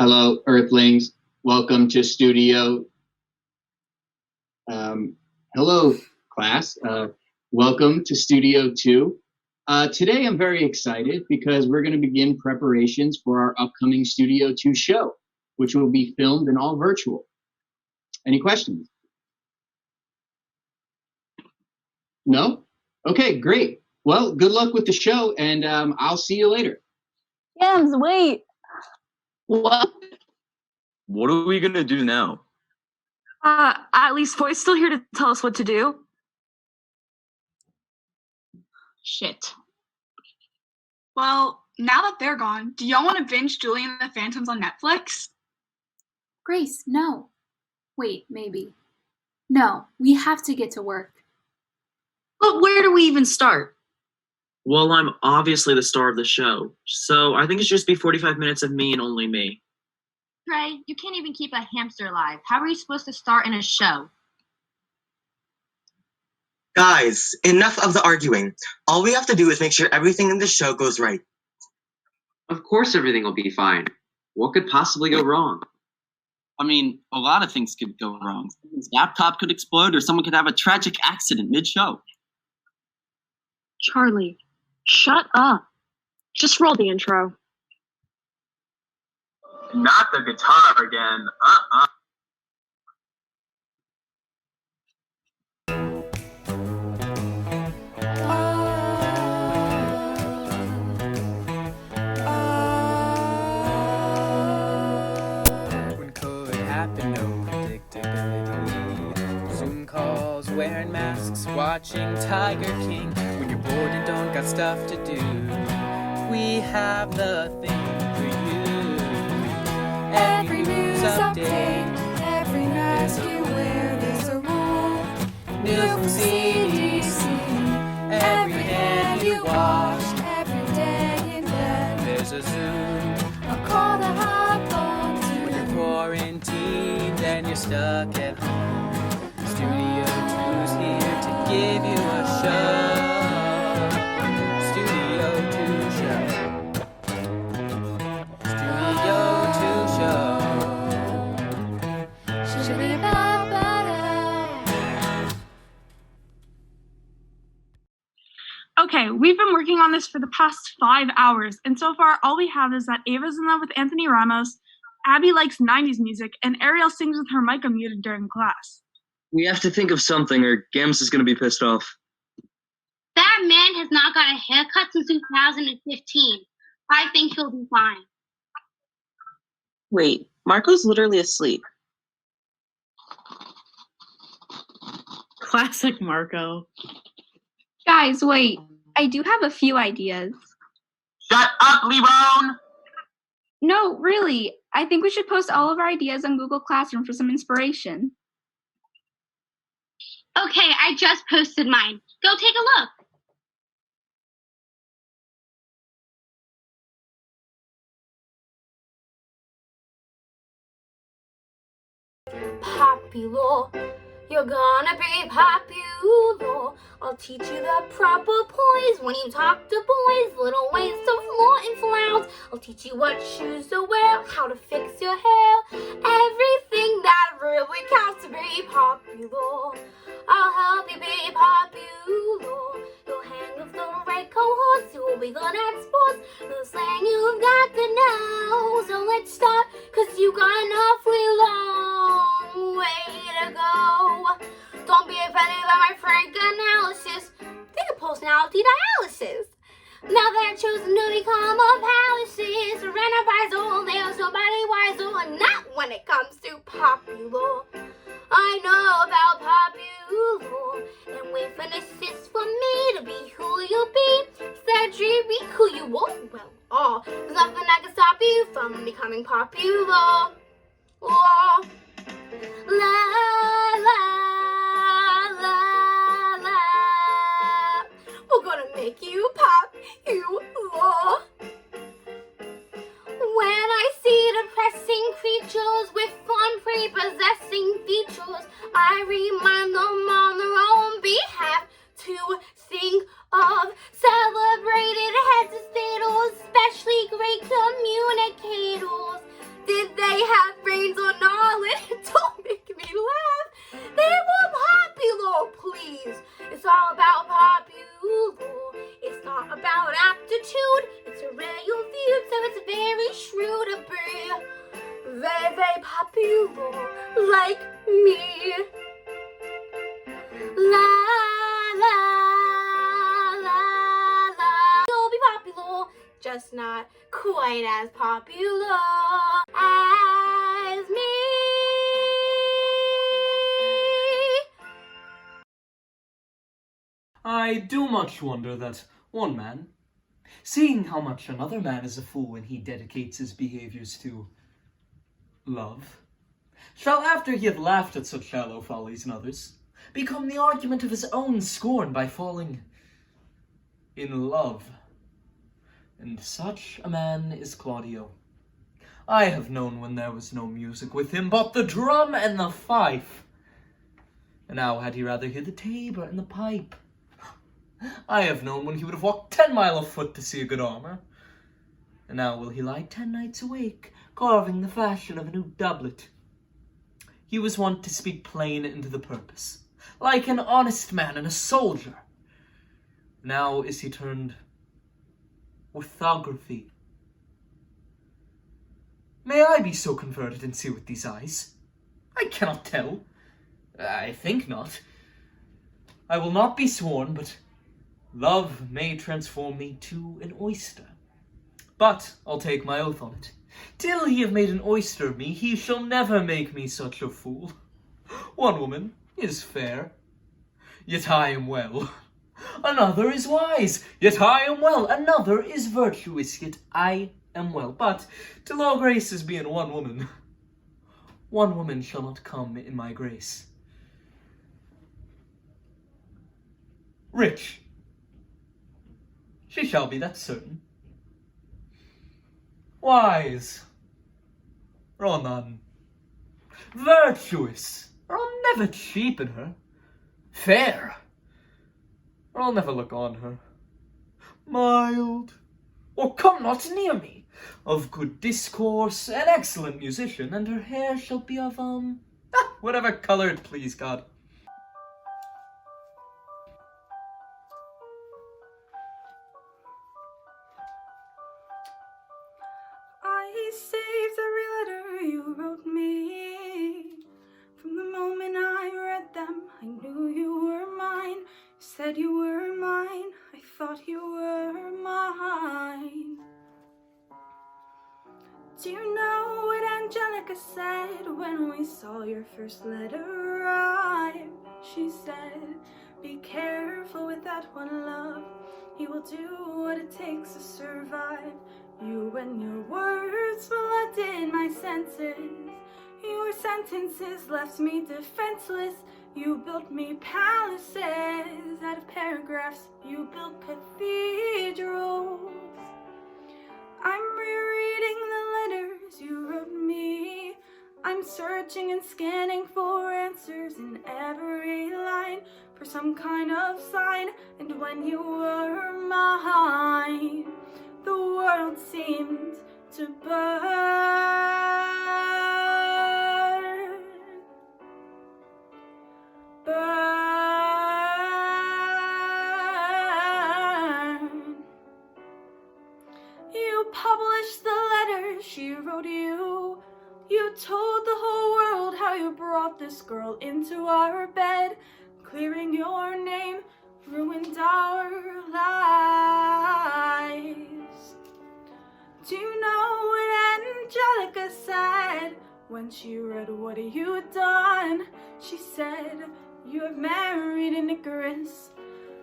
Hello, Earthlings. Welcome to Studio. Hello, class. Welcome to Studio 2. Today I'm very excited because we're going to begin preparations for our upcoming Studio 2 show, which will be filmed and all virtual. Any questions? No? Okay, great. Well, good luck with the show, and I'll see you later. Yams, wait. What? What are we gonna do now? At least Foy's still here to tell us what to do. Shit. Well, now that they're gone, do y'all want to binge Julie and the Phantoms on Netflix? Grace, no. Wait, maybe. No, we have to get to work. But where do we even start? Well, I'm obviously the star of the show, so I think it should just be 45 minutes of me and only me. Trey, you can't even keep a hamster alive. How are you supposed to star in a show? Guys, enough of the arguing. All we have to do is make sure everything in the show goes right. Of course everything will be fine. What could possibly go wrong? I mean, a lot of things could go wrong. Someone's laptop could explode or someone could have a tragic accident mid-show. Charlie, shut up. Just roll the intro. Not the guitar again. When COVID happened, no predictability. Zoom calls, wearing masks, watching Tiger King. When you're bored and don't got stuff to do, we have the thing for you. Every news update, every mask you wear, there's a rule. News from CDC, every hand you wash, every day in bed, there's a Zoom. A call to hop on to. When you're quarantined and you're stuck at home, Studio 2's here to give you a show. Studio 2 show. Studio 2 show. Okay, we've been working on this for the past 5 hours, and so far all we have is that Ava's in love with Anthony Ramos, Abby likes 90s music, and Ariel sings with her mic unmuted during class. We have to think of something or Gams is gonna be pissed off. That man has not got a haircut since 2015. I think he'll be fine. Wait, Marco's literally asleep. Classic Marco. Guys, wait. I do have a few ideas. Shut up, Lerone! No, really. I think we should post all of our ideas on Google Classroom for some inspiration. Okay, I just posted mine. Go take a look. Popular, you're gonna be popular. I'll teach you the proper poise when you talk to boys. Little ways to flaunt and flounce. I'll teach you what shoes to wear, how to fix your hair. Everything that really counts to be popular. I'll help you be popular. You'll hang with the right cohorts. You'll be good at sports. The slang you've got to know. So let's start, cause you got an awfully long way to go. Don't be offended by my frank analysis. Think of personality dialysis. Now that I've chosen to become a palaces, surrounded by soul, there's nobody wiser, and not when it comes to popular. I know about popular, and wait for this is for me to be who you'll be. Cedric, be who you won't. Well, there's nothing that can stop you from becoming popular. La, la, la, la, la. We're gonna make you popular. When I see depressing creatures with fun prepossessing features, I remind them on their own behalf to think of celebrated heads of staters, especially great communicators. Did attitude. It's a real feud, so it's very shrewd to be very, very popular like me. La la la la. You'll be popular, just not quite as popular as me. I do much wonder that one man, seeing how much another man is a fool when he dedicates his behaviors to love, shall, after he have laughed at such shallow follies in others, become the argument of his own scorn by falling in love. And such a man is Claudio. I have known when there was no music with him but the drum and the fife. And now had he rather hear the tabor and the pipe. I have known when he would have walked 10 mile afoot to see a good armor. And now will he lie 10 nights awake, carving the fashion of a new doublet. He was wont to speak plain and to the purpose, like an honest man and a soldier. Now is he turned orthography. May I be so converted and see with these eyes? I cannot tell. I think not. I will not be sworn, but love may transform me to an oyster. But I'll take my oath on it. Till he have made an oyster of me, he shall never make me such a fool. One woman is fair, yet I am well. Another is wise, yet I am well. Another is virtuous, yet I am well. But till all graces be in one woman shall not come in my grace. Rich, she shall be, that's certain. Wise, or none. Virtuous, or I'll never cheapen her. Fair, or I'll never look on her. Mild, or come not near me. Of good discourse, an excellent musician, and her hair shall be of, whatever color it please God. I saved every letter you wrote me. From the moment I read them, I knew you were mine. You said you were mine, I thought you were mine. Do you know what Angelica said when we saw your first letter arrive? She said, be careful with that one, love. He will do what it takes to survive. You and your words flooded my senses. Your sentences left me defenseless. You built me palaces out of paragraphs. You built cathedrals. I'm rereading the letters you wrote me. I'm searching and scanning for answers in every line, for some kind of sign. And when you were mine, the world seemed to burn. You published the letters she wrote you. You told the whole world how you brought this girl into our bed. Clearing your name ruined our lives. Do you know what Angelica said when she read what you'd done? She said, you have married an Icarus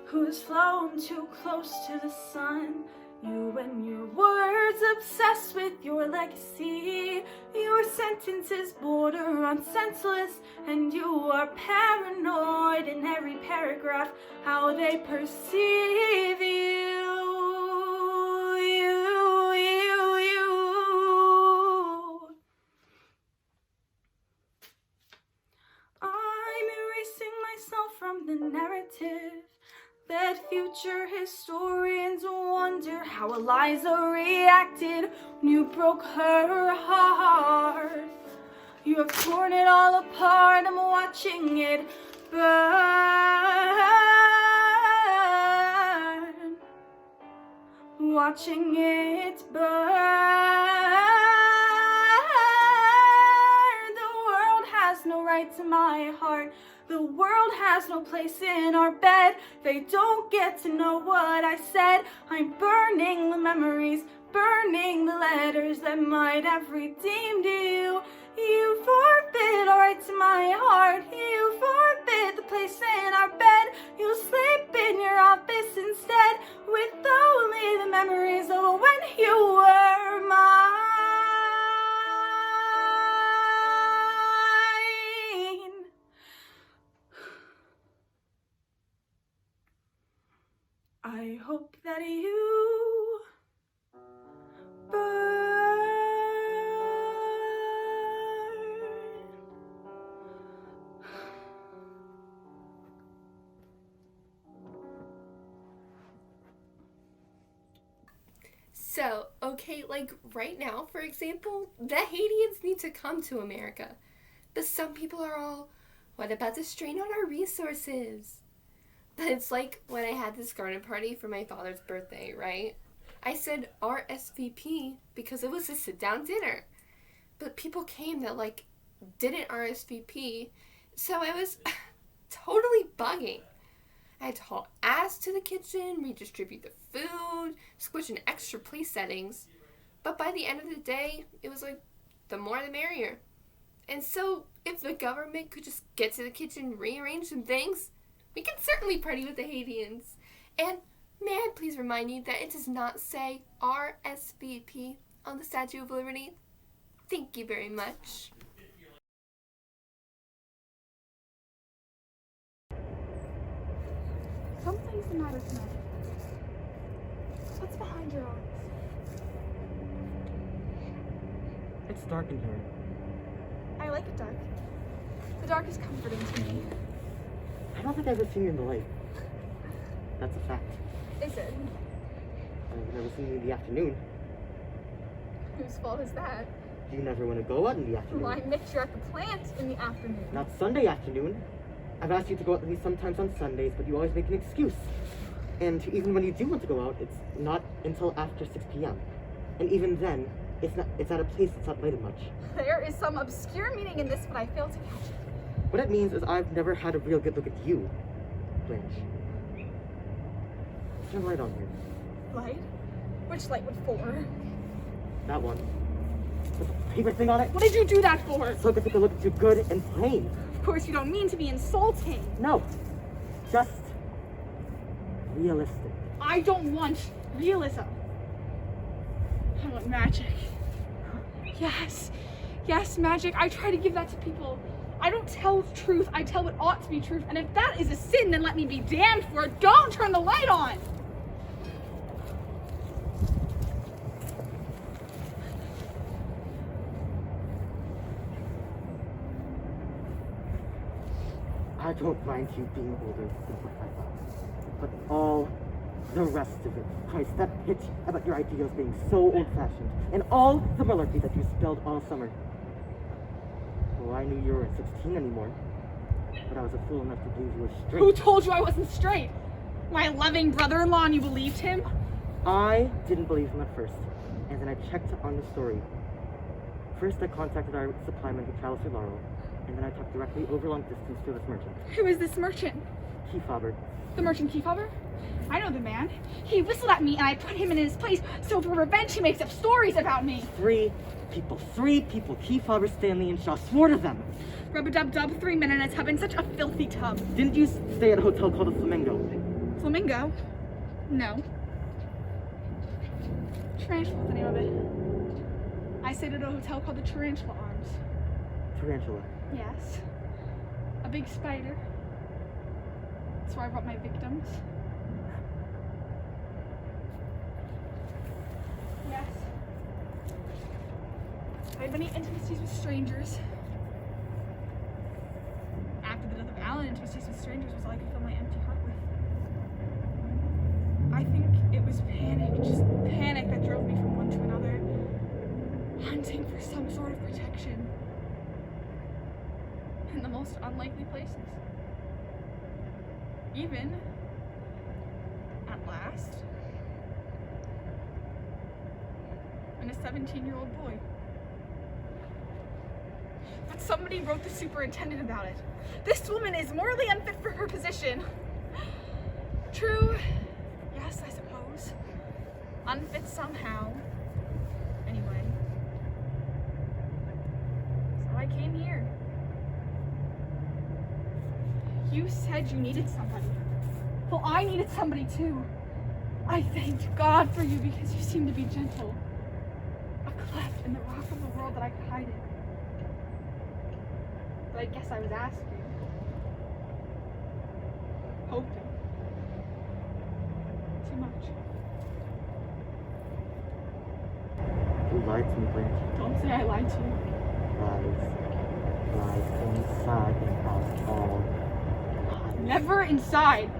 who has flown too close to the sun. You and your words obsessed with your legacy. Your sentences border on senseless, and you are paranoid in every paragraph how they perceive you. I'm erasing myself from the narrative. Let future historians wonder how Eliza reacted when you broke her heart. You have torn it all apart, I'm watching it burn. watching it burn. The world has no right to my heart. The world has no place in our bed. They don't get to know what I said. I'm burning the memories, burning the letters that might have redeemed you. You forfeit all right to my heart. You forfeit the place in our bed. You sleep in your office instead, with only the memories of when you were mine. I hope that you burn. So, okay, like right now, for example, the Haitians need to come to America. But some people are all, what about the strain on our resources? But it's like when I had this garden party for my father's birthday, right? I said RSVP because it was a sit-down dinner. But people came that like didn't RSVP, so I was totally bugging. I had to haul ass to the kitchen, redistribute the food, switch in extra place settings. But by the end of the day, it was like, the more the merrier. And so, if the government could just get to the kitchen, rearrange some things, we can certainly party with the Haitians. And may I please remind you that it does not say RSVP on the Statue of Liberty? Thank you very much. Something's the matter tonight. What's behind your eyes? It's dark in here. I like it dark. The dark is comforting to me. I don't think I've ever seen you in the light. That's a fact. Is it? I've never seen you in the afternoon. Whose fault is that? You never want to go out in the afternoon. Well, I met you at the plant in the afternoon. Not Sunday afternoon. I've asked you to go out with me sometimes on Sundays, but you always make an excuse. And even when you do want to go out, it's not until after 6 p.m. And even then, it's at a place that's not lighted much. There is some obscure meaning in this, but I failed to catch it. What it means is I've never had a real good look at you, Blanche. Turn the light on here. Light? Which light would for? That one. With the favorite thing on it. What did you do that for? So I could take a look at you good and plain. Of course, you don't mean to be insulting. No. Just realistic. I don't want realism. I want magic. Yes. Yes, magic. I try to give that to people. I don't tell truth. I tell what ought to be truth. And if that is a sin, then let me be damned for it. Don't turn the light on. I don't mind you being older than what I thought. But all the rest of it, Christ, that pitch about your ideals being so old-fashioned, and all the malarkey that you spilled all summer. Well, I knew you weren't 16 anymore, but I was a fool enough to believe you were straight. Who told you I wasn't straight? My loving brother-in-law, and you believed him? I didn't believe him at first, and then I checked on the story. First, I contacted our supply man who travels through Laurel, and then I talked directly over long distance to this merchant. Who is this merchant? Kefauver. The merchant Kefauver? I know the man. He whistled at me and I put him in his place, so for revenge he makes up stories about me. Three people. Kefauver, Stanley, and Shaw swore to them. Rub-a-dub-dub, 3 men in a tub, in such a filthy tub. Didn't you stay at a hotel called the Flamingo? Flamingo? No. Tarantula's the name of it. I stayed at a hotel called the Tarantula Arms. Tarantula? Yes. A big spider. That's where I brought my victims. Yes. I had many intimacies with strangers. After the death of Alan, intimacies with strangers was all I could fill my empty heart with. I think it was panic, just panic that drove me from one to another, hunting for some sort of protection in the most unlikely places. Even, at last, a 17-year-old boy. But somebody wrote the superintendent about it. This woman is morally unfit for her position. True. Yes, I suppose. Unfit somehow. Anyway. So I came here. You said you needed somebody. Well, I needed somebody too. I thanked God for you because you seem to be gentle. A cleft in the rock of the world that I could hide in. But I guess I was asking. Hoping. Too much. You lied to me, Branch. Don't say I lied to you. Lies inside and out all. Never inside.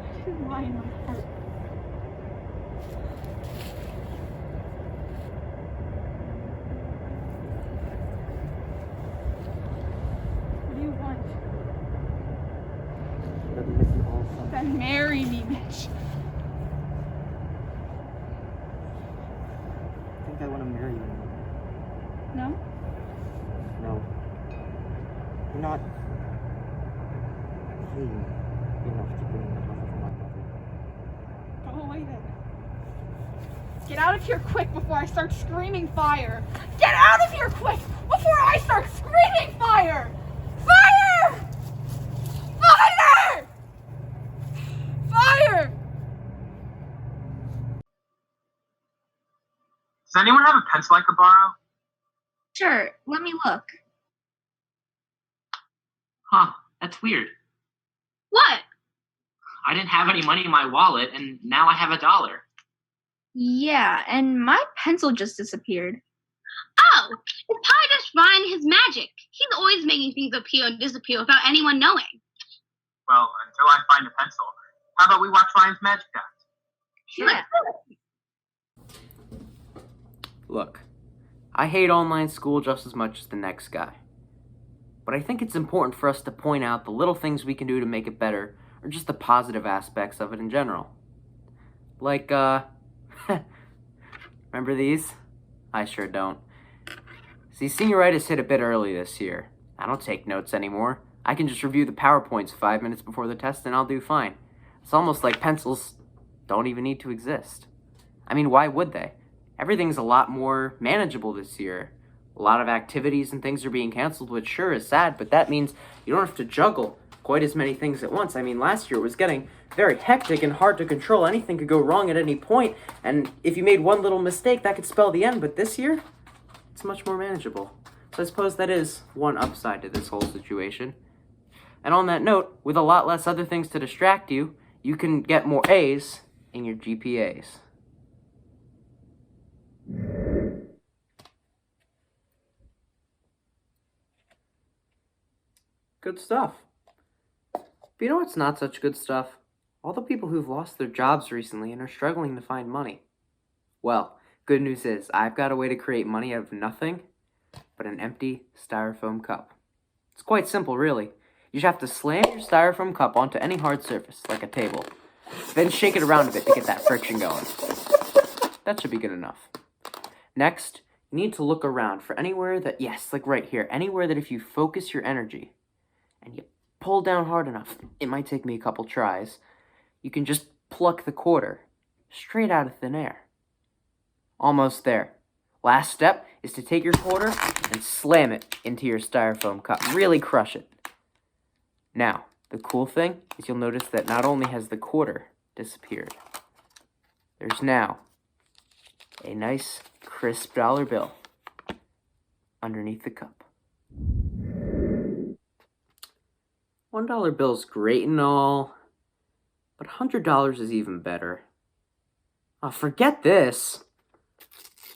I didn't lie in my heart. What do you want? Let me miss you all summer. Then marry me, Mitch. I think I want to marry you. No? No. You're not clean enough to bring in the house of my mother. Go away then. Get out of here quick before I start screaming fire! Get out of here quick before I start screaming fire! Fire! Fire! Fire! Does anyone have a pencil I could borrow? Sure, let me look. Huh, that's weird. What? I didn't have any money in my wallet, and now I have $1. Yeah, and my pencil just disappeared. Oh, it's probably just Ryan and his magic. He's always making things appear and disappear without anyone knowing. Well, until I find a pencil, how about we watch Ryan's Magic Act? Sure. Look, I hate online school just as much as the next guy. But I think it's important for us to point out the little things we can do to make it better, or just the positive aspects of it in general. Like, remember these? I sure don't. See, senioritis hit a bit early this year. I don't take notes anymore. I can just review the PowerPoints 5 minutes before the test and I'll do fine. It's almost like pencils don't even need to exist. I mean, why would they? Everything's a lot more manageable this year. A lot of activities and things are being canceled, which sure is sad, but that means you don't have to juggle quite as many things at once. I mean, last year it was getting very hectic and hard to control. Anything could go wrong at any point, and if you made one little mistake, that could spell the end. But this year, it's much more manageable. So I suppose that is one upside to this whole situation. And on that note, with a lot less other things to distract you, you can get more A's in your GPAs. Good stuff. But you know what's not such good stuff? All the people who've lost their jobs recently and are struggling to find money. Well, good news is, I've got a way to create money out of nothing but an empty styrofoam cup. It's quite simple, really. You just have to slam your styrofoam cup onto any hard surface, like a table. Then shake it around a bit to get that friction going. That should be good enough. Next, you need to look around for anywhere that, yes, like right here, anywhere that if you focus your energy and you pull down hard enough, it might take me a couple tries, you can just pluck the quarter straight out of thin air. Almost there. Last step is to take your quarter and slam it into your styrofoam cup. Really crush it. Now, the cool thing is you'll notice that not only has the quarter disappeared, there's now a nice crisp dollar bill underneath the cup. $1 bill's great and all, but $100 is even better. Oh, forget this.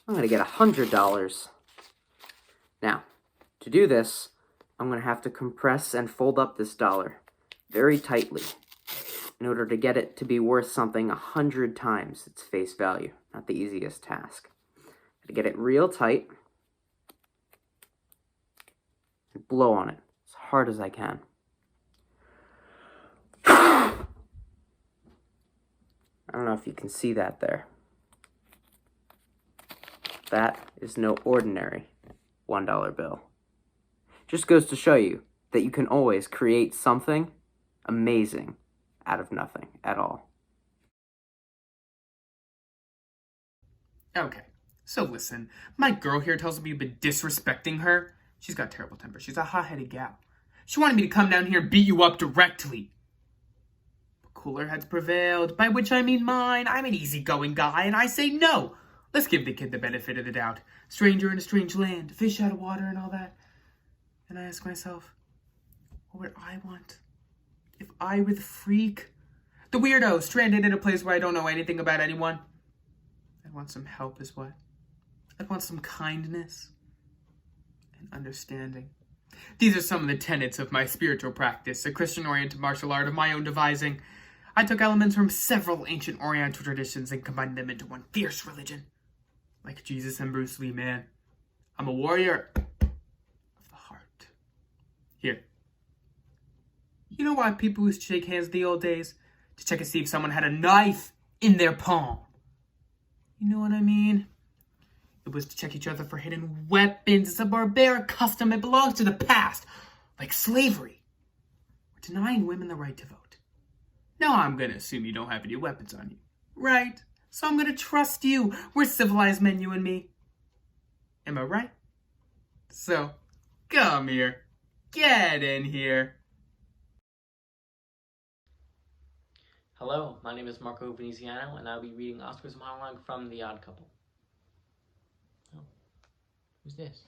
I'm gonna get $100. Now, to do this, I'm gonna have to compress and fold up this dollar very tightly in order to get it to be worth something 100 times its face value. Not the easiest task. To get it real tight and blow on it as hard as I can. I don't know if you can see that there. That is no ordinary $1 bill. Just goes to show you that you can always create something amazing out of nothing at all. Okay, so listen, my girl here tells me you've been disrespecting her. She's got terrible temper. She's a hot-headed gal. She wanted me to come down here and beat you up directly. But cooler heads prevailed, by which I mean mine. I'm an easygoing guy, and I say no. Let's give the kid the benefit of the doubt. Stranger in a strange land, fish out of water and all that. And I ask myself, what would I want? If I were the freak? The weirdo, stranded in a place where I don't know anything about anyone? I'd want some help is what? I'd want some kindness and understanding. These are some of the tenets of my spiritual practice, a Christian-oriented martial art of my own devising. I took elements from several ancient Oriental traditions and combined them into one fierce religion. Like Jesus and Bruce Lee, man. I'm a warrior of the heart. Here. You know why people used to shake hands in the old days? To check and see if someone had a knife in their palm. You know what I mean? It was to check each other for hidden weapons. It's a barbaric custom. It belongs to the past. Like slavery. Or denying women the right to vote. Now I'm gonna assume you don't have any weapons on you. Right? So I'm gonna trust you. We're civilized men, you and me. Am I right? So, come here. Get in here. Hello, my name is Marco Veneziano, and I'll be reading Oscar's monologue from The Odd Couple. Oh, who's this?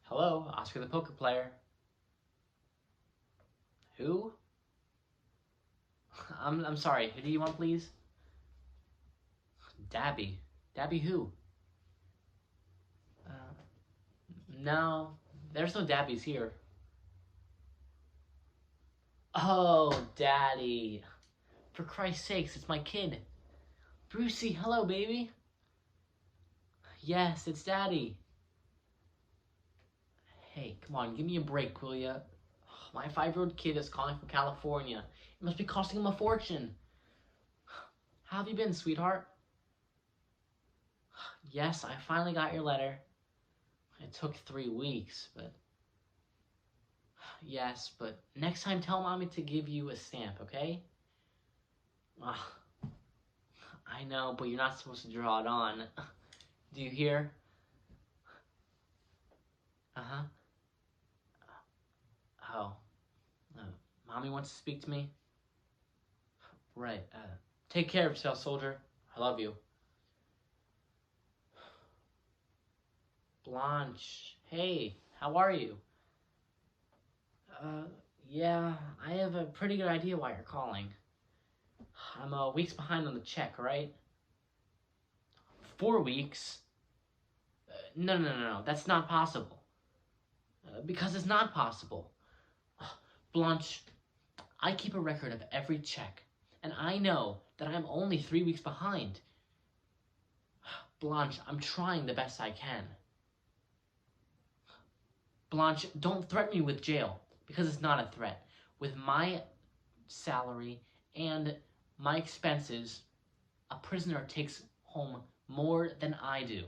Hello, Oscar the poker player. Who? I'm sorry, who do you want, please? Dabby. Dabby who? No, there's no Dabbies here. Oh, Daddy. For Christ's sakes, it's my kid. Brucey, hello, baby. Yes, it's Daddy. Hey, come on, give me a break, will ya? My 5-year-old kid is calling from California. It must be costing him a fortune. How have you been, sweetheart? Yes, I finally got your letter. It took 3 weeks, but... Yes, but next time tell Mommy to give you a stamp, okay? I know, but you're not supposed to draw it on. Do you hear? Uh-huh. Oh. Mommy wants to speak to me? Right. Take care of yourself, soldier. I love you. Blanche. Hey, how are you? Yeah, I have a pretty good idea why you're calling. I'm weeks behind on the check, right? 4 weeks? No, that's not possible. Because it's not possible. Blanche, I keep a record of every check, and I know that I'm only 3 weeks behind. Blanche, I'm trying the best I can. Blanche, don't threaten me with jail, because it's not a threat. With my salary and my expenses, a prisoner takes home more than I do.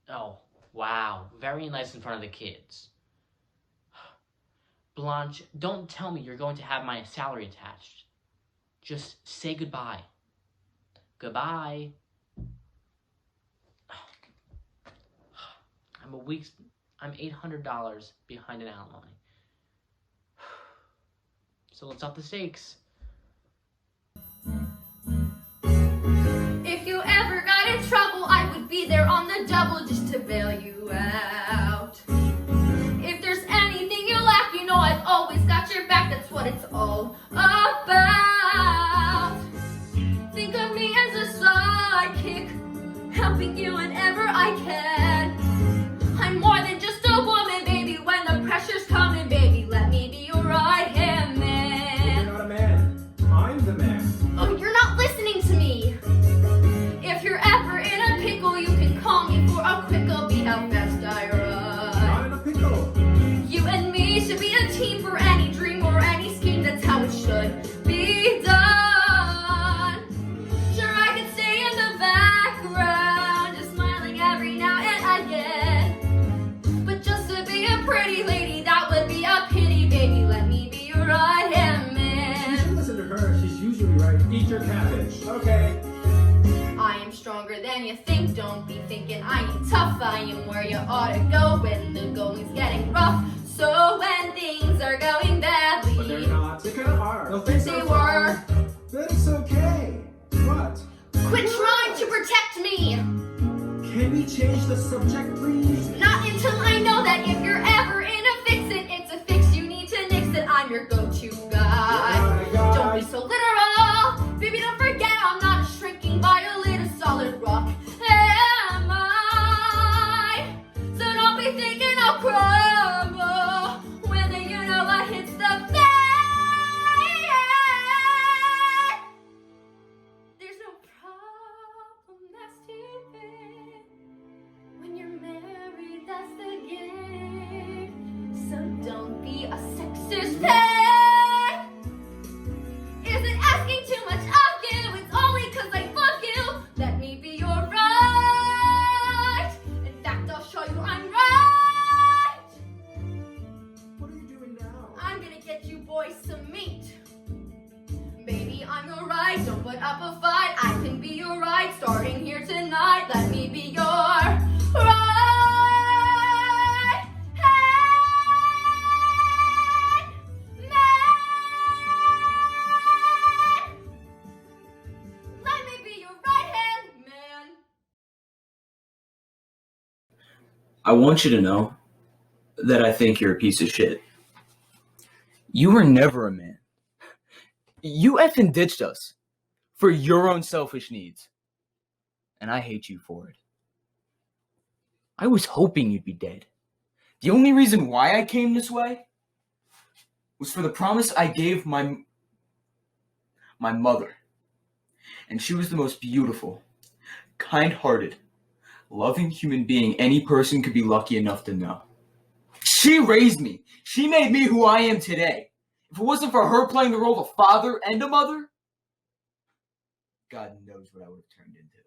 Oh, wow. Very nice in front of the kids. Blanche, don't tell me you're going to have my salary attached. Just say goodbye. Goodbye. I'm $800 behind an alimony. So let's up the stakes. If you ever got in trouble, I would be there on the double just to bail you out. If there's anything you lack, you know I've always got your back. That's what it's all about. Think of me as a sidekick, helping you whenever I can. I'm more than just a woman, baby. When the pressure's coming, baby, let me be your right-hand man. You're not a man. I'm the man. Oh, you're not listening to me. If you're ever in a pickle, you can call me for a quick. I'll be how fast I run. Not in a pickle. You and me should be a team for any dream or any scheme. That's how it should and you think, don't be thinking I ain't tough. I am where you ought to go when the going's getting rough. So when things are going badly, But they're not. They kind of are. No, things they are were. fine. But it's okay. What? Quit trying to protect me. Can we change the subject, please? Not until I know that if you're ever in a fix-it, it's a fix you need to nix it. I'm your go-to guy. Don't be so literal. Baby, don't forget I'm not a shrinking violet, a solid rock. Am I? So don't be thinking I'll crumble when the you-know-what hits the fan. There's no problem that's too big. When you're married, that's the gig. So don't be a sexist pig. Isn't asking too much of you. It's only 'cause I love you. Let me be your right. In fact, I'll show you I'm right. What are you doing now? I'm gonna get you boys some meat. Baby, I'm your right. Don't put up a fight. I can be your right. Starting here tonight. Let me be your right. Let me be your right hand man. I want you to know that I think you're a piece of shit. You were never a man. You effing ditched us for your own selfish needs. And I hate you for it. I was hoping you'd be dead. The only reason why I came this way was for the promise I gave my mother. And she was the most beautiful, kind-hearted, loving human being any person could be lucky enough to know. She raised me. She made me who I am today. If it wasn't for her playing the role of a father and a mother, God knows what I would have turned into.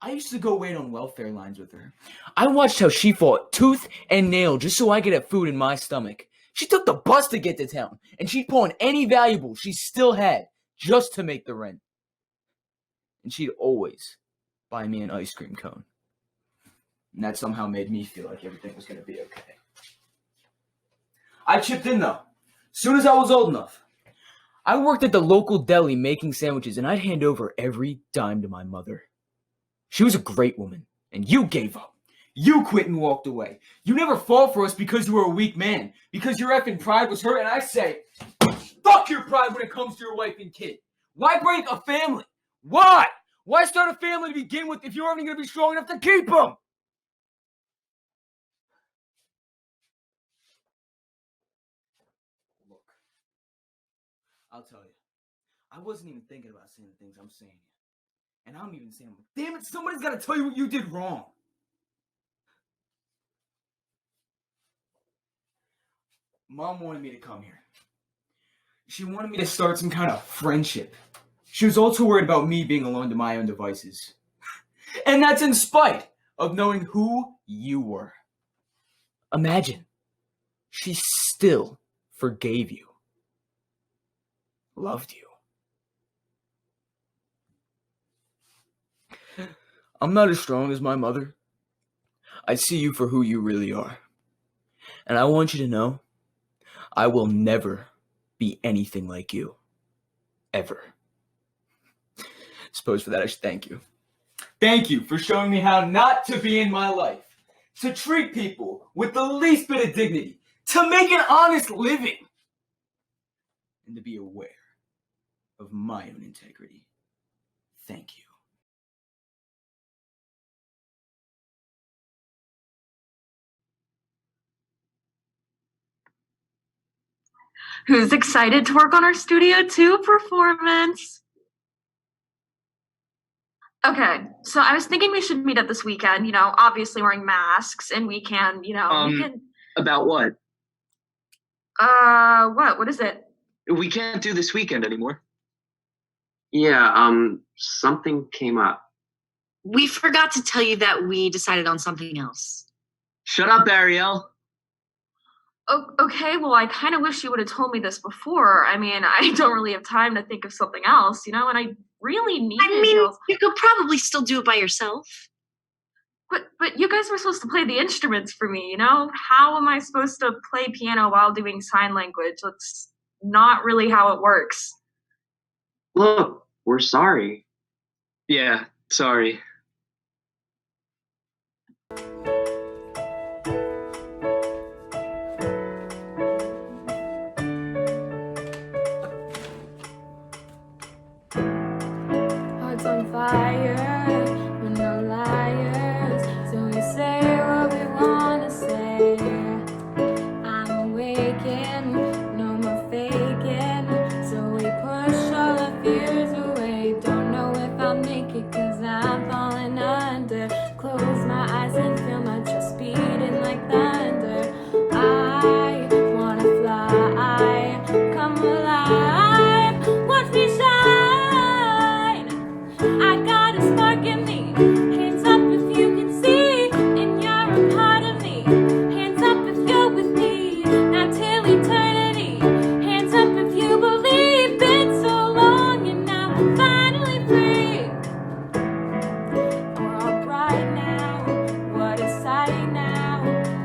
I used to go wait on welfare lines with her. I watched how she fought tooth and nail just so I could have food in my stomach. She took the bus to get to town, and she'd pawn any valuable she still had just to make the rent. And she'd always buy me an ice cream cone. And that somehow made me feel like everything was going to be okay. I chipped in, though, soon as I was old enough. I worked at the local deli making sandwiches, and I'd hand over every dime to my mother. She was a great woman, and you gave up. You quit and walked away. You never fought for us because you were a weak man, because your effing pride was hurt, and I say, fuck your pride when it comes to your wife and kid. Why break a family? Why? Why start a family to begin with if you're only going to be strong enough to keep them? Look, I'll tell you, I wasn't even thinking about saying the things I'm saying yet. And I'm even saying, damn it, somebody's got to tell you what you did wrong. Mom wanted me to come here. She wanted me to start some kind of friendship. She was also worried about me being alone to my own devices. And that's in spite of knowing who you were. Imagine, she still forgave you. Loved you. I'm not as strong as my mother. I see you for who you really are. And I want you to know, I will never be anything like you. Ever. Suppose for that I should thank you. Thank you for showing me how not to be in my life. To treat people with the least bit of dignity. To make an honest living. And to be aware of my own integrity. Thank you. Who's excited to work on our Studio 2 performance? Okay, so I was thinking we should meet up this weekend, obviously wearing masks, and we can, we can... About what? What is it? We can't do this weekend anymore. Yeah, something came up. We forgot to tell you that we decided on something else. Shut up, Ariel. Oh, okay, well, I kind of wish you would have told me this before. I mean, I don't really have time to think of something else, and I really need I mean, details. you could probably still do it by yourself. But you guys were supposed to play the instruments for me, you know? How am I supposed to play piano while doing sign language? That's not really how it works. Look, we're sorry. Yeah, sorry. Hearts on fire, we're no liars, so we say what we wanna say. I'm awakened, no more faking, so we push all the fears away. Don't know if I'll make it, cause I'm falling under. Close my eyes and feel my chest beating like thunder. I wanna fly, come alive, watch me shine. I got a spark in me. Hands up if you can see, and you're a part of me. Hands up if you're with me, not till eternity. Hands up if you believe. Been so long, and now I'm finally free. We're all bright now. What a sight now.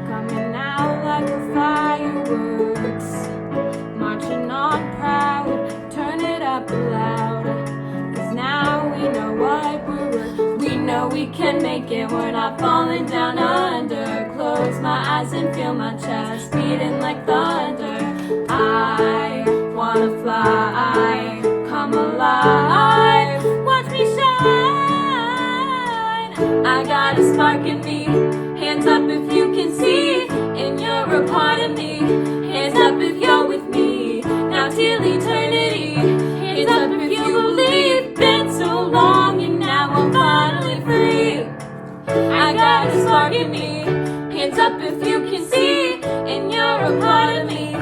Coming out like a fireworks. Marching on proud. Turn it up loud. Now we know what we're worth. We know we can make it. We're not falling down under. Close my eyes and feel my chest beating like thunder. I wanna fly, come alive, watch me shine. I got a spark in me. Hands up if you can see, and you're a part of me. Hands up if you're with me, now till eternity. Hands up if you believe. Been so long, and now I'm finally free. I got a spark in me. Hands up if you can see, and you're a part of me.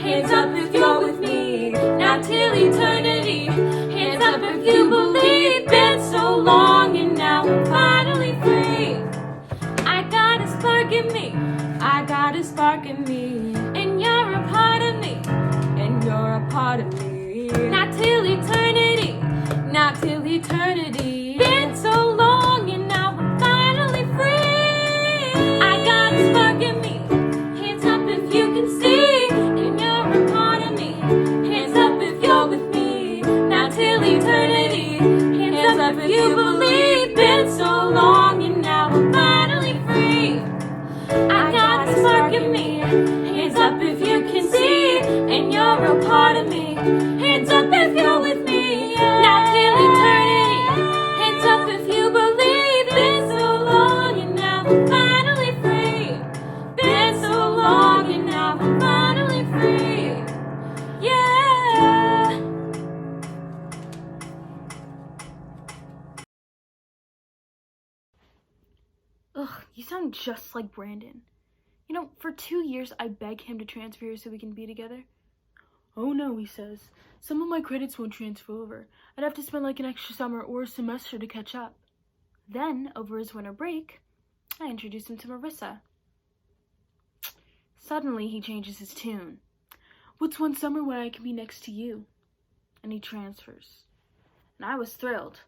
Hands up if you're with me, now till eternity. Hands up if you believe. Been so long, and now I'm finally free. I got a spark in me. I got a spark in me, and you're a part of me, and you're a part of me. Not till eternity, not till eternity. Been so long, and now I'm finally free. I got a spark in me. Hands up if you can see, and you're a part of me. Hands up if you're with me, now till eternity. Hands up if you believe. Been so long, and now I'm finally free. I got a spark in me. Hands up if you can see, and you're a part of me. Hands up if you're with me, now till eternity. Hands up if you believe. Been so long, and now I'm finally free. Been so long, and now I'm finally free. Yeah. Ugh, you sound just like Brandon. You know, for 2 years I beg him to transfer here so we can be together. Oh no, he says. Some of my credits won't transfer over. I'd have to spend like an extra summer or a semester to catch up. Then, over his winter break, I introduced him to Marissa. Suddenly, he changes his tune. What's one summer when I can be next to you? And he transfers. And I was thrilled,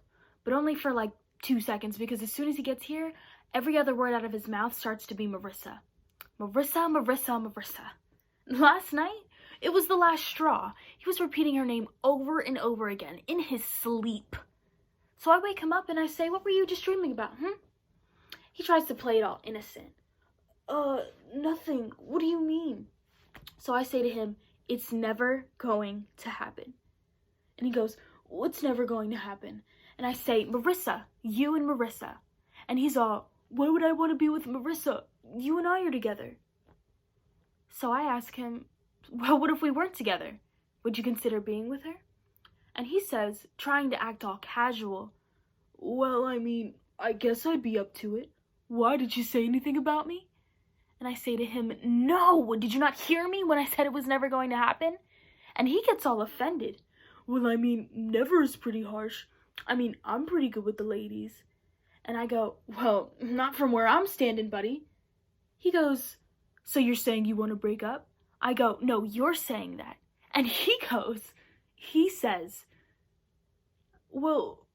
but only for like 2 seconds, because as soon as he gets here, every other word out of his mouth starts to be Marissa. Marissa, Marissa, Marissa. Last night, it was the last straw. He was repeating her name over and over again in his sleep. So I wake him up and I say, what were you just dreaming about, He tries to play it all innocent. Nothing. What do you mean? So I say to him, it's never going to happen. And he goes, what's never going to happen? And I say, Marissa, you and Marissa. And he's all, why would I want to be with Marissa? You and I are together. So I ask him, well, what if we weren't together? Would you consider being with her? And he says, trying to act all casual, well, I mean, I guess I'd be up to it. Why, did you say anything about me? And I say to him, no, did you not hear me when I said it was never going to happen? And he gets all offended. Well, I mean, never is pretty harsh. I mean, I'm pretty good with the ladies. And I go, well, not from where I'm standing, buddy. He goes, so you're saying you want to break up? I go, no, you're saying that. And he says, Well,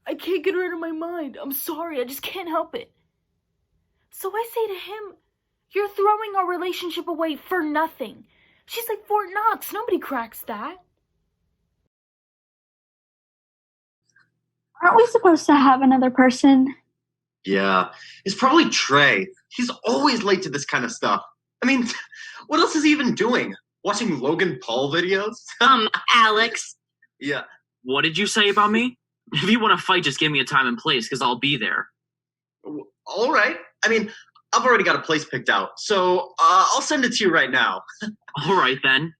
I can't get her out of my mind. I'm sorry, I just can't help it. So I say to him, you're throwing our relationship away for nothing. She's like Fort Knox. Nobody cracks that. Aren't we supposed to have another person? Yeah, it's probably Trey. He's always late to this kind of stuff. I mean, what else is he even doing? Watching Logan Paul videos? Alex. Yeah. What did you say about me? If you want to fight, just give me a time and place, because I'll be there. All right. I mean, I've already got a place picked out, so I'll send it to you right now. All right, then.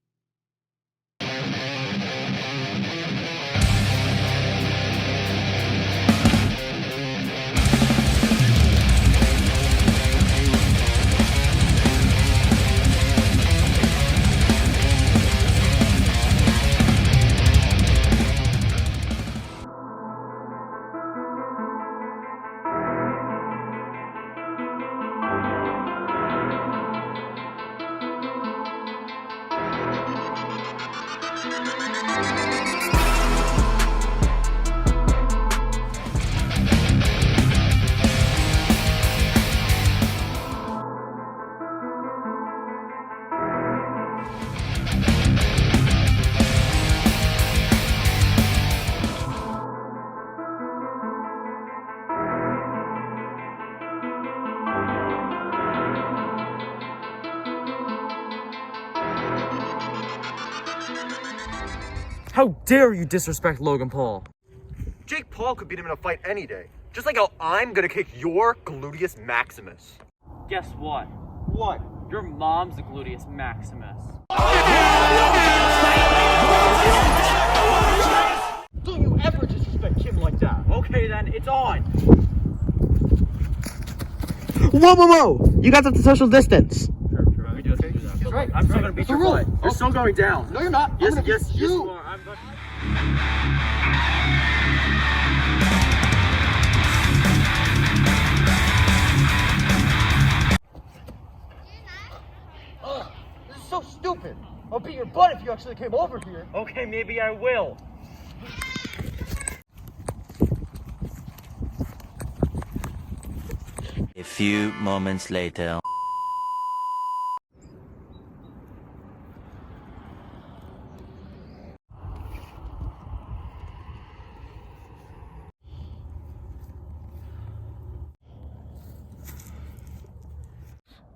How dare you disrespect Logan Paul? Jake Paul could beat him in a fight any day. Just like how I'm gonna kick your gluteus maximus. Guess what? What? Your mom's the gluteus maximus. Don't you ever disrespect Kim like that. Okay then, it's on. Whoa, whoa, whoa! You guys have to social distance. He's right. I'm still gonna beat your butt. You're still going down. No, you're not. Yes, I'm gonna yes, beat yes, you. you are. I'm going. Ugh, this is so stupid. I'll beat your butt if you actually came over here. Okay, maybe I will. A few moments later.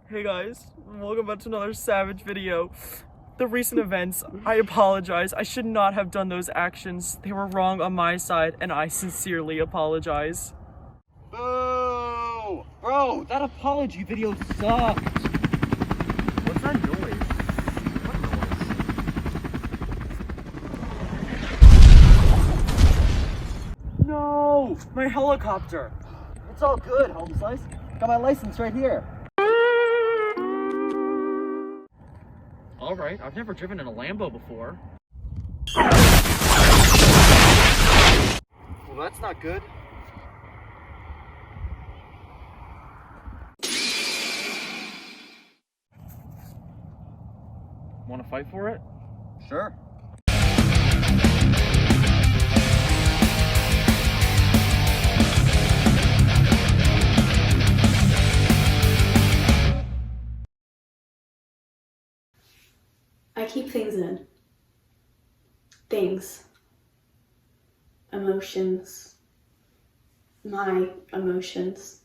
Hey guys, welcome back to another Savage video. The recent events, I apologize. I should not have done those actions. They were wrong on my side, and I sincerely apologize. Boo! Bro, that apology video sucked. What's that noise? What noise? No! My helicopter! It's all good, Holmes Slice. Got my license right here. Alright, I've never driven in a Lambo before. Well, that's not good. Wanna fight for it? Sure. I keep things in. Things. Emotions. My emotions.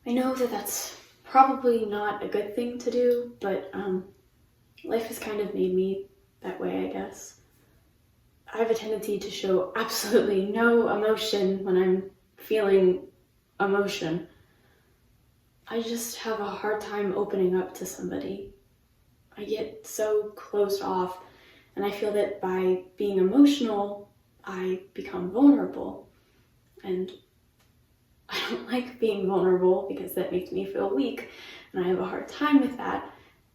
I know that that's probably not a good thing to do, but life has kind of made me that way, I guess. I have a tendency to show absolutely no emotion when I'm feeling emotion. I just have a hard time opening up to somebody. I get so closed off, and I feel that by being emotional, I become vulnerable. And I don't like being vulnerable because that makes me feel weak, and I have a hard time with that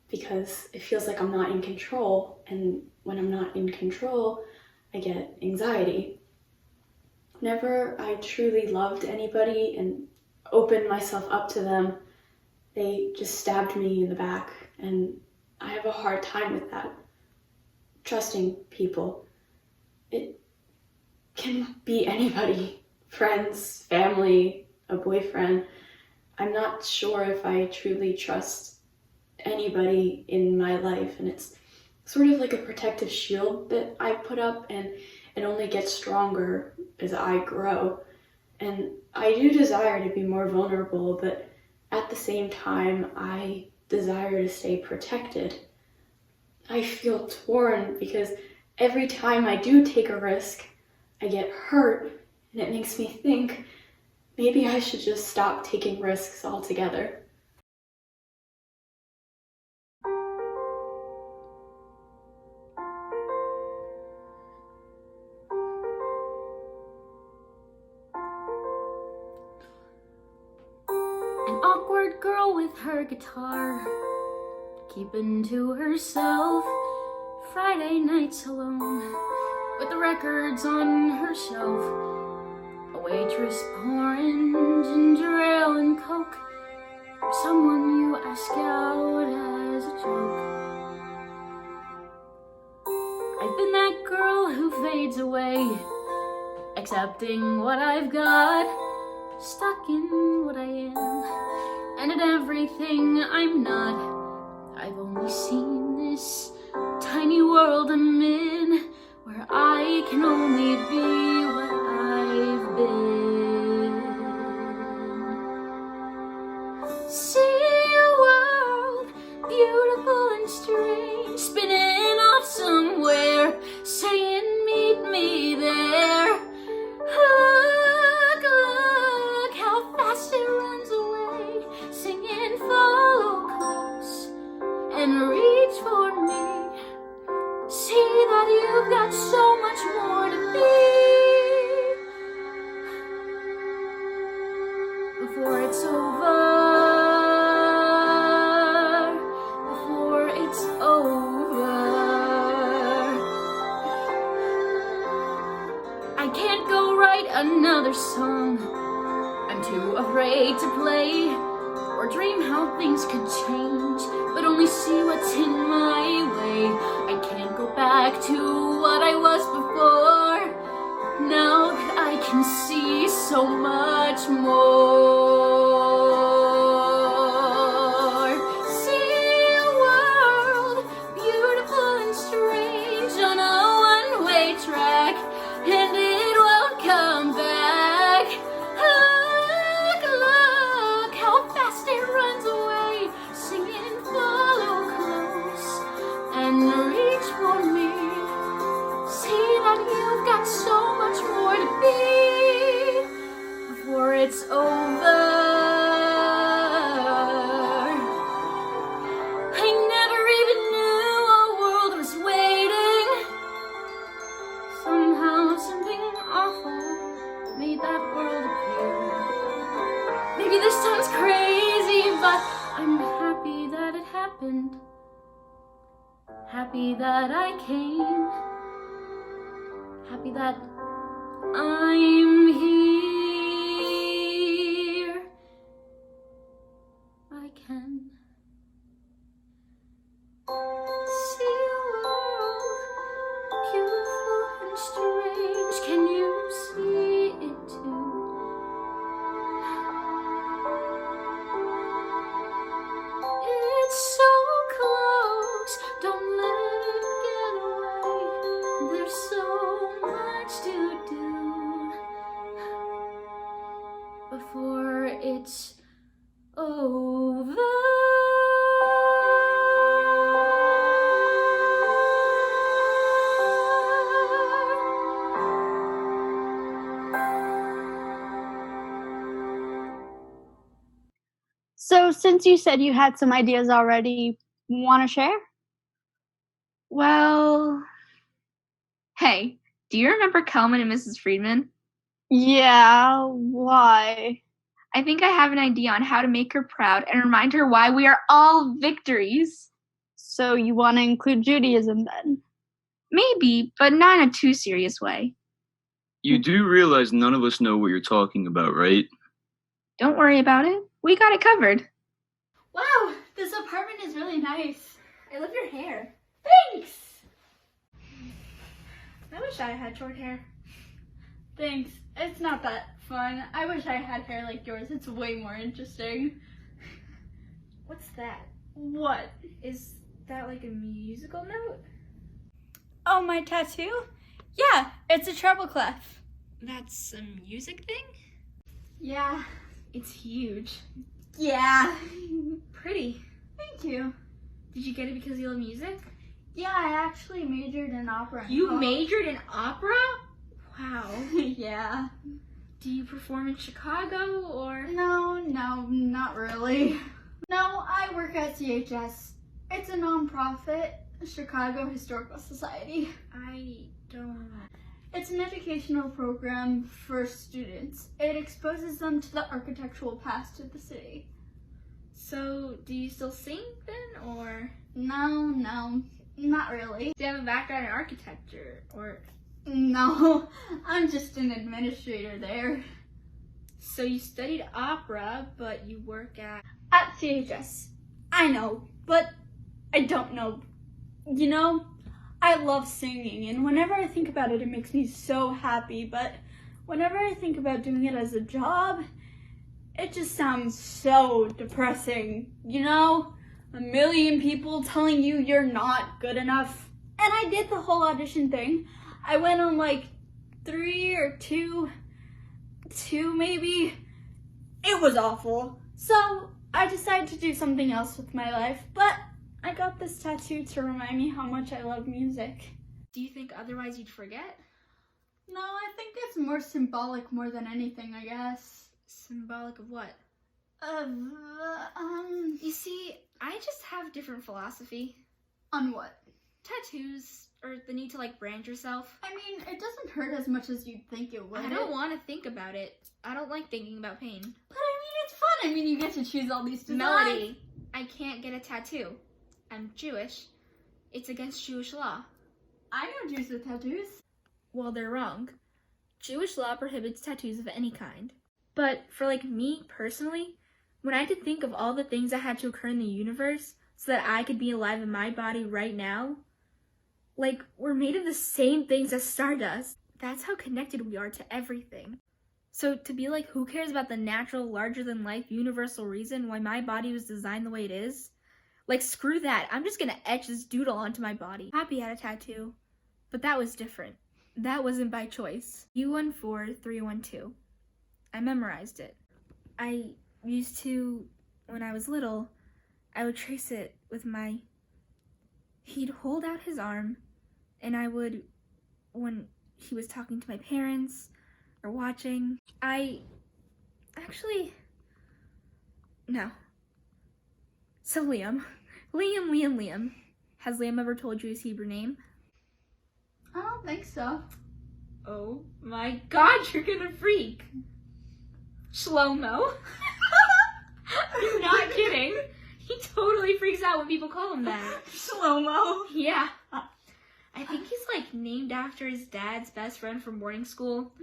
because it feels like I'm not in control, and when I'm not in control, I get anxiety. Whenever I truly loved anybody and opened myself up to them, they just stabbed me in the back, and I have a hard time with that. Trusting people. can be anybody. Friends, family, a boyfriend. I'm not sure if I truly trust anybody in my life, and it's sort of like a protective shield that I put up, and it only gets stronger as I grow. And I do desire to be more vulnerable, but at the same time, I desire to stay protected. I feel torn because every time I do take a risk, I get hurt, and it makes me think maybe I should just stop taking risks altogether. An awkward girl with her guitar, keeping to herself. Friday nights alone, with the records on her shelf. A waitress pouring ginger ale and coke, or someone you ask out as a joke. I've been that girl who fades away, accepting what I've got, stuck in what I am, and in everything I'm not. I've only seen this tiny world I'm in, where I can only be what I've been. See a world, beautiful and strange, spinning off somewhere, saying meet me there. Look, look, how fast it runs away, singing follow close and reach for me. See that you've got so much more to be before it's over, before it's over. I can't go write another song, I'm too afraid to play or dream how things could change, but only see what's in my way. I can't go back to what I was before, now that I can see so much more. See a world, beautiful and strange, on a one-way track, and it won't come back. Look, look, how fast it runs away, singing follow close and reach for me. See that you've got so much more to be before it's over. I never even knew a world was waiting. Somehow something awful made that world appear. Maybe this sounds crazy, but I'm happy that it happened. Happy that I came. Happy that I'm here. I can see a world, beautiful and strange. Can you see it too? It's so close, don't let it get away. There's so much to do before it's over. So, since you said you had some ideas already, want to share? Well, hey, do you remember Kelman and Mrs. Friedman? Yeah, why? I think I have an idea on how to make her proud and remind her why we are all victories. So, you want to include Judaism then? Maybe, but not in a too serious way. You do realize none of us know what you're talking about, right? Don't worry about it. We got it covered. Wow, this apartment is really nice. I love your hair. Thanks! I wish I had short hair. Thanks. It's not that fun. I wish I had hair like yours. It's way more interesting. What's that? What? Is that like a musical note? Oh, my tattoo? Yeah, it's a treble clef. That's a music thing? Yeah. It's huge. Yeah. Pretty. Thank you. Did you get it because you love music? Yeah, I actually majored in opera. You majored in opera? Wow. Yeah. Do you perform in Chicago or? No, not really. No, I work at CHS. It's a non-profit, Chicago Historical Society. I don't. It's an educational program for students. It exposes them to the architectural past of the city. So, do you still sing then, or? No, not really. Do you have a background in architecture, or? No, I'm just an administrator there. So you studied opera, but you work at CHS. I know, but I don't know. You know, I love singing, and whenever I think about it, it makes me so happy, but whenever I think about doing it as a job, it just sounds so depressing. You know, 1 million people telling you you're not good enough. And I did the whole audition thing. I went on like 3 or 2 maybe. It was awful. So I decided to do something else with my life, but I got this tattoo to remind me how much I love music. Do you think otherwise you'd forget? No, I think it's more symbolic more than anything, I guess. Symbolic of what? Of, You see, I just have different philosophy. On what? Tattoos, or the need to like brand yourself. I mean, it doesn't hurt as much as you'd think it would. I don't want to think about it. I don't like thinking about pain. But I mean, it's fun. I mean, you get to choose all these designs. Melody, I can't get a tattoo. I'm Jewish. It's against Jewish law. I know Jews with tattoos. Well, they're wrong. Jewish law prohibits tattoos of any kind. But for like me personally, when I had to think of all the things that had to occur in the universe so that I could be alive in my body right now, like, we're made of the same things as stardust. That's how connected we are to everything. So to be like, who cares about the natural, larger-than-life, universal reason why my body was designed the way it is? Like, screw that. I'm just gonna etch this doodle onto my body. Happy had a tattoo, but that was different. That wasn't by choice. U14312. I memorized it. I used to, when I was little, I would trace it with my... He'd hold out his arm, and I would, when he was talking to my parents or watching, no. So Liam. Has Liam ever told you his Hebrew name? I don't think so. Oh my god, you're gonna freak. Shlomo. You're not kidding. He totally freaks out when people call him that. Shlomo. Yeah. I think he's like named after his dad's best friend from boarding school.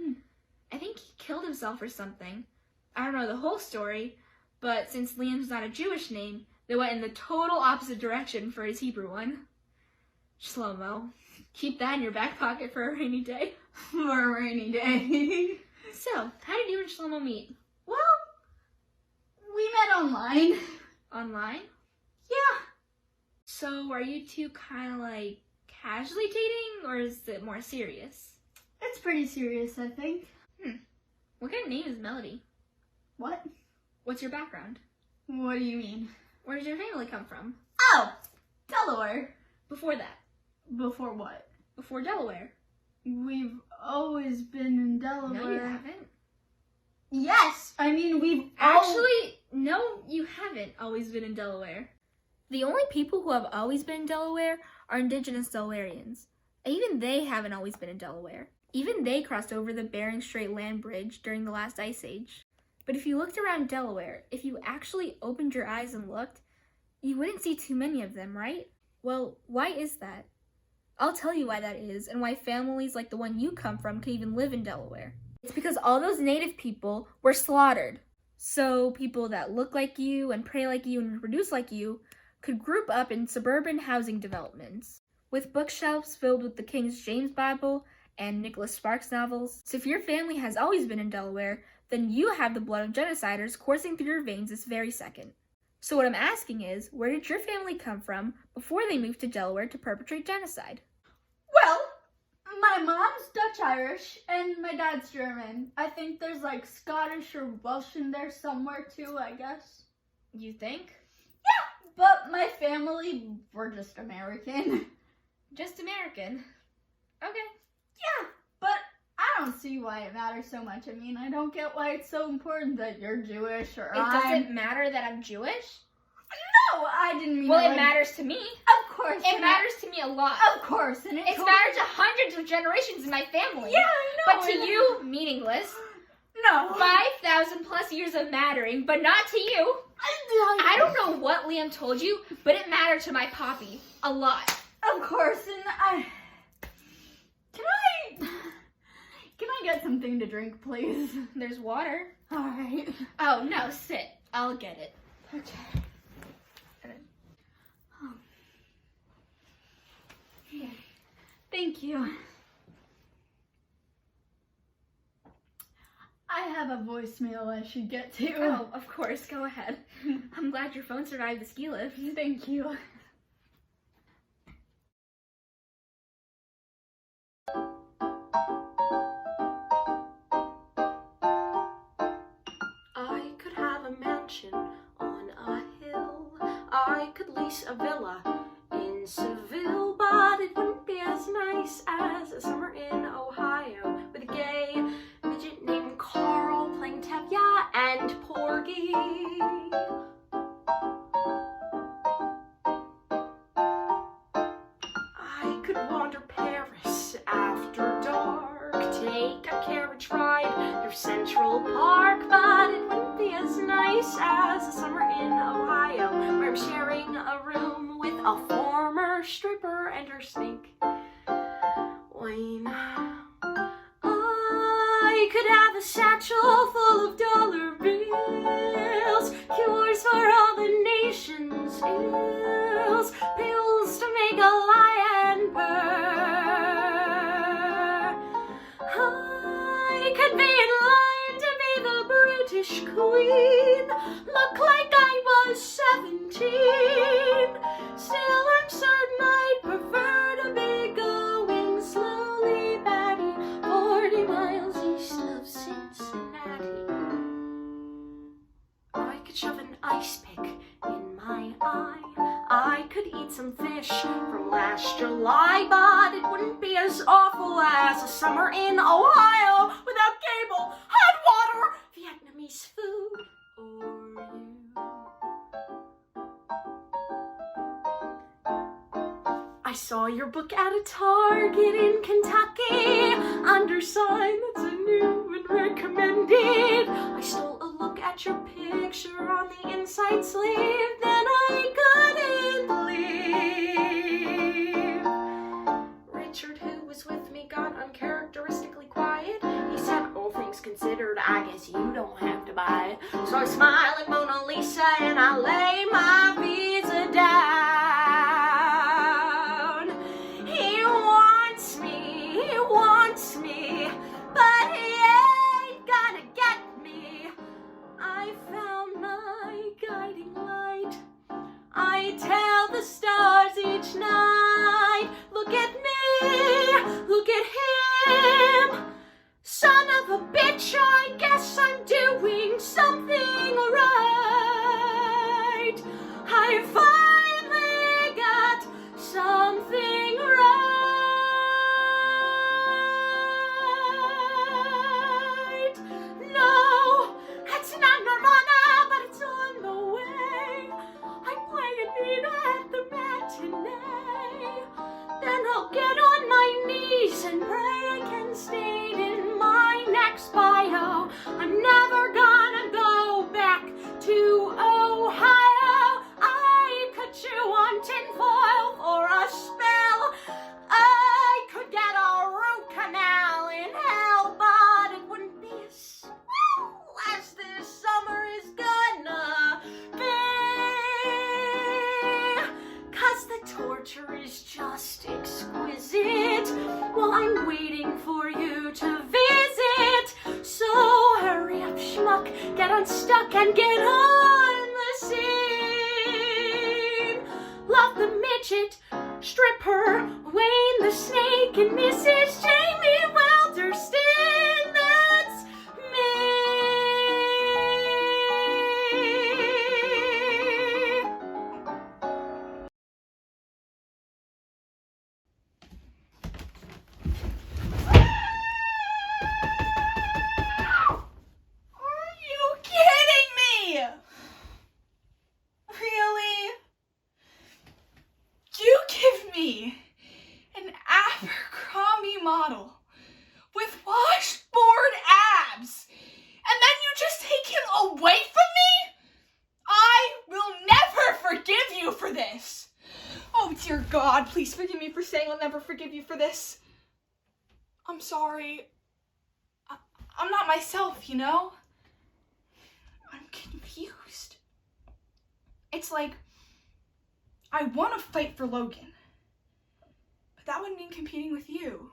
I think he killed himself or something. I don't know the whole story, but since Liam's not a Jewish name, they went in the total opposite direction for his Hebrew one. Shlomo. Keep that in your back pocket for a rainy day. For a rainy day. So, how did you and Shlomo meet? Well, we met online. Online? Yeah. So, are you two kind of like casually dating, or is it more serious? It's pretty serious, I think. What kind of name is Melody? What? What's your background? What do you mean? Where does your family come from? Oh, Delaware. Before that? Before what? Before Delaware. We've always been in Delaware. No, you haven't. Yes, I mean, No, you haven't always been in Delaware. The only people who have always been in Delaware are indigenous Delawareans. Even they haven't always been in Delaware. Even they crossed over the Bering Strait land bridge during the last ice age. But if you looked around Delaware, if you actually opened your eyes and looked, you wouldn't see too many of them, right? Well, why is that? I'll tell you why that is, and why families like the one you come from can even live in Delaware. It's because all those native people were slaughtered. So people that look like you and pray like you and reproduce like you could group up in suburban housing developments with bookshelves filled with the King James Bible and Nicholas Sparks novels. So if your family has always been in Delaware, then you have the blood of genociders coursing through your veins this very second. So what I'm asking is, where did your family come from before they moved to Delaware to perpetrate genocide? Well, my mom's Dutch-Irish and my dad's German. I think there's like Scottish or Welsh in there somewhere too, I guess. You think? Yeah, but my family, we're just American. Just American? Okay. Yeah, but I don't see why it matters so much. I mean, I don't get why it's so important that you're Jewish or It doesn't matter that I'm Jewish? No, I didn't mean Well, it it matters to me. Of course. It matters to me a lot. Of course. And it's mattered to hundreds of generations in my family. Yeah, I know. But to you, meaningless. No. 5,000 plus years of mattering, but not to you. I don't know what Liam told you, but it mattered to my poppy. A lot. Of course, and Can I get something to drink, please? There's water. Alright. Oh, no, sit. I'll get it. Okay. Oh. Here. Thank you. I have a voicemail I should get to. Oh, of course. Go ahead. I'm glad your phone survived the ski lift. Thank you. I could have a mansion on a hill. I could lease a villa in Seville, but it wouldn't be as nice as a summer in Ohio with a gay midget named Carl playing Tevye and Porgy. I could wander Paris after dark, take a carriage ride through Central Park, but it wouldn't be as nice as a summer in Ohio, where I'm sharing a room with a former stripper and her snake, Wayne. I could have a satchel full of dollar bills, cures for all the nation's ills, pills to make a lion purr. I could be in line to be the British Queen, look like I was 17. Still, I'm certain I'd prefer to be going slowly, Batty, 40 miles east of Cincinnati. I could shove an ice pick in my eye. I could eat some fish from last July, but it wouldn't be as awful as a summer in Ohio without cable, hot water, Vietnamese food, or you. I saw your book at a Target in Kentucky, undersigned, that's a new and recommended. I stole a look at your picture on the inside sleeve, then I couldn't believe. Richard, who was with me, got uncharacteristically quiet. He said, all things considered, I guess you don't have to buy it. So I smile at Mona Lisa and I lay my visa down. He wants me, but he ain't gonna get me. I found my guiding light. I tell the stars each night, look at me, look at him. Son of a bitch, I guess I'm doing something right. I while I'm waiting for you to visit. So hurry up, schmuck, get unstuck and get on the scene. Love the midget, stripper, Wayne the snake, and Mrs. Jamie Welderstein. That's me. Are you kidding me? Really? You give me an Abercrombie model with washboard abs, and then you just take him away from me? I will never forgive you for this. Oh dear God, please forgive me for saying I'll never forgive you for this. I'm sorry. I'm not myself, you know? I'm confused. It's like, I want to fight for Logan, but that would mean competing with you.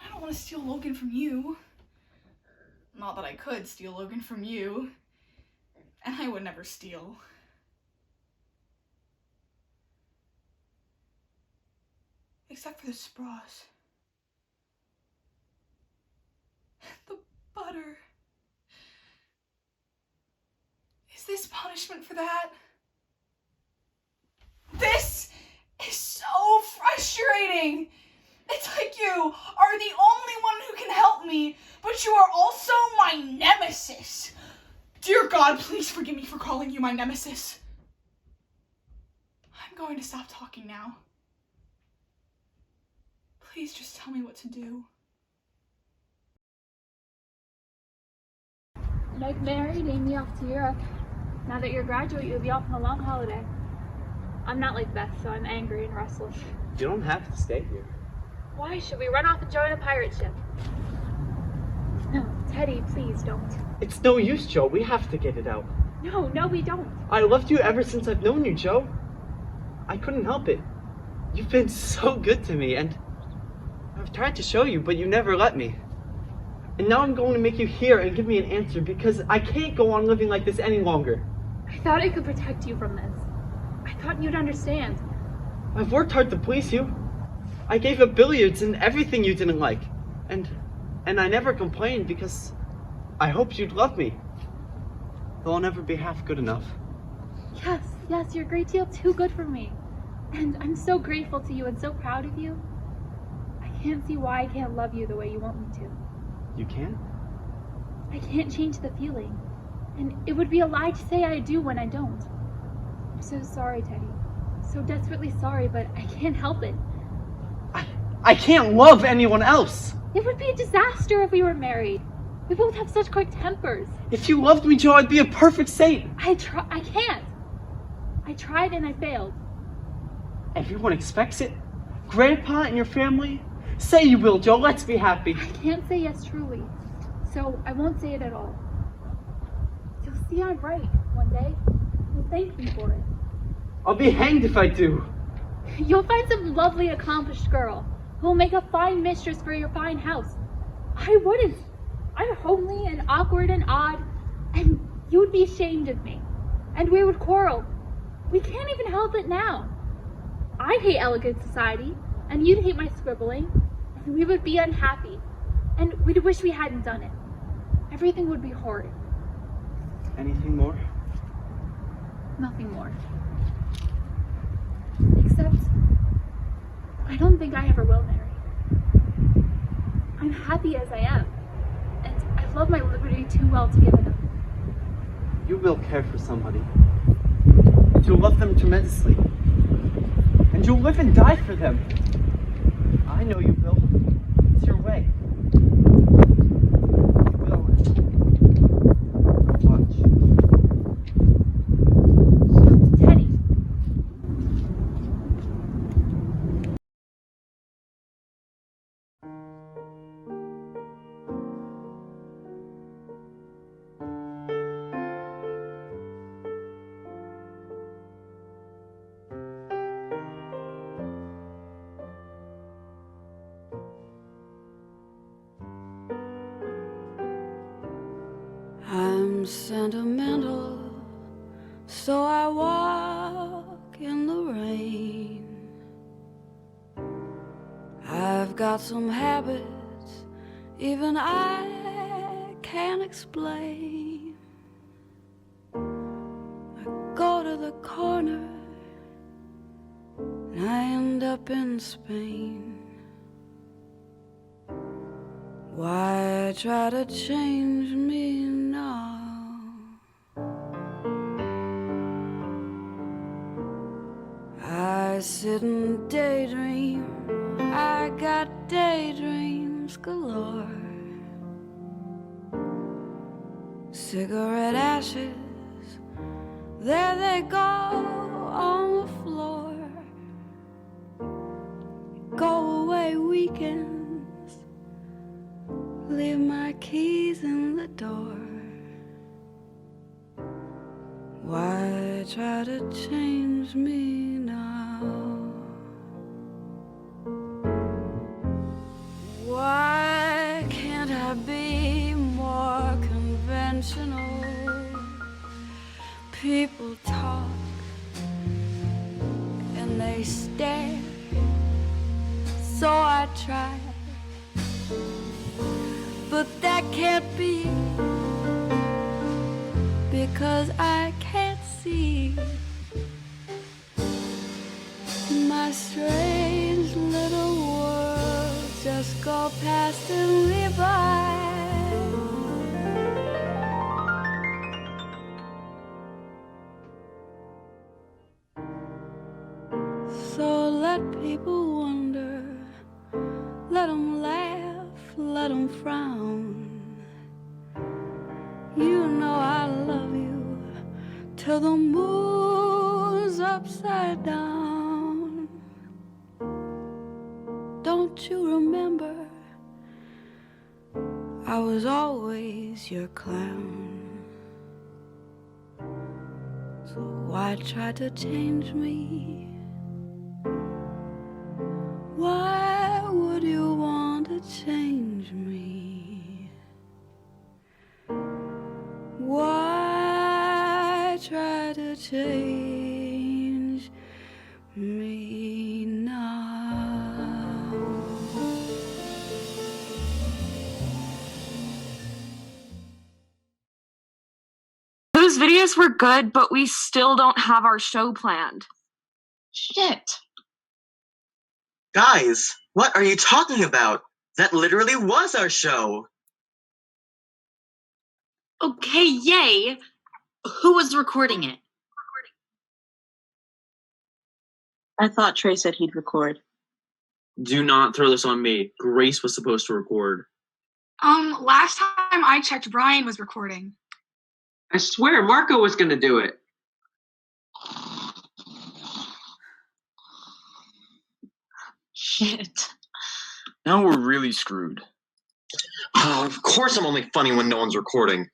I don't want to steal Logan from you. Not that I could steal Logan from you, and I would never steal. Except for the straws. The butter. Is this punishment for that? This is so frustrating. It's like you are the only one who can help me, but you are also my nemesis. Dear God, please forgive me for calling you my nemesis. I'm going to stop talking now. Please just tell me what to do. Meg married Amy off to Europe. Now that you're a graduate, you'll be off on a long holiday. I'm not like Beth, so I'm angry and restless. You don't have to stay here. Why should we run off and join a pirate ship? No, Teddy, please don't. It's no use, Joe. We have to get it out. No, we don't. I loved you ever since I've known you, Joe. I couldn't help it. You've been so good to me, and I've tried to show you, but you never let me. And now I'm going to make you hear and give me an answer because I can't go on living like this any longer. I thought I could protect you from this. I thought you'd understand. I've worked hard to please you. I gave up billiards and everything you didn't like. And I never complained because I hoped you'd love me. Though I'll never be half good enough. Yes, you're a great deal too good for me. And I'm so grateful to you and so proud of you. I can't see why I can't love you the way you want me to. You can? I can't change the feeling. And it would be a lie to say I do when I don't. I'm so sorry, Teddy. So desperately sorry, but I can't help it. I can't love anyone else. It would be a disaster if we were married. We both have such quick tempers. If you loved me, Joe, I'd be a perfect saint. I can't. I tried and I failed. Everyone expects it. Grandpa and your family. Say you will, Joe. Let's be happy. I can't say yes truly. So I won't say it at all. You'll see I'm right one day. You'll thank me for it. I'll be hanged if I do. You'll find some lovely, accomplished girl who'll make a fine mistress for your fine house. I wouldn't. I'm homely and awkward and odd, and you would be ashamed of me. And we would quarrel. We can't even help it now. I'd hate elegant society, and you'd hate my scribbling, and we would be unhappy, and we'd wish we hadn't done it. Everything would be horrid. Anything more? Nothing more. Except, I don't think I ever will marry. I'm happy as I am, and I love my liberty too well to give it up. You will care for somebody. And you'll love them tremendously. And you'll live and die for them. I know you will. It's your way. You will. Watch. Teddy. sentimental, so I walk in the rain. I've got some habits even I can't explain. I go to the corner and I end up in Spain. Why try to change me now? I sit and daydream. I got daydreams galore. Cigarette ashes, there they go on the floor. Go away weekends, leave my keys in the door. Why try to change me now? Why can't I be more conventional? People talk and they stare, so I try, but that can't be, because I can't see my strange little world just go past and leave by. So let people wonder, let them laugh, let them frown. You know I love you till the moon's upside down. Don't you remember, I was always your clown. So why try to change me? Why would you want to change me? Why try to change me now? Those videos were good, but we still don't have our show planned. Shit. Guys, what are you talking about? That literally was our show. Okay, yay. Who was recording it? I thought Trey said he'd record. Do not throw this on me. Grace was supposed to record. Last time I checked, Brian was recording. I swear Marco was gonna do it. Shit. Now we're really screwed. Oh, of course I'm only funny when no one's recording.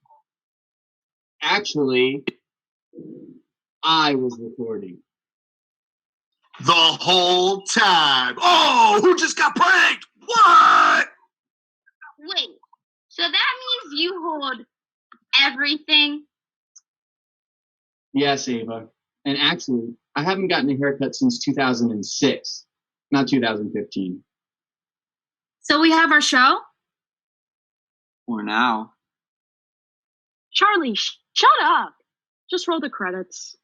Actually, I was recording. The whole time. Oh, who just got pranked? What? Wait, so that means you hold everything? Yes, Ava. And actually, I haven't gotten a haircut since 2006, not 2015. So we have our show? For now. Charlie, shut up. Just roll the credits.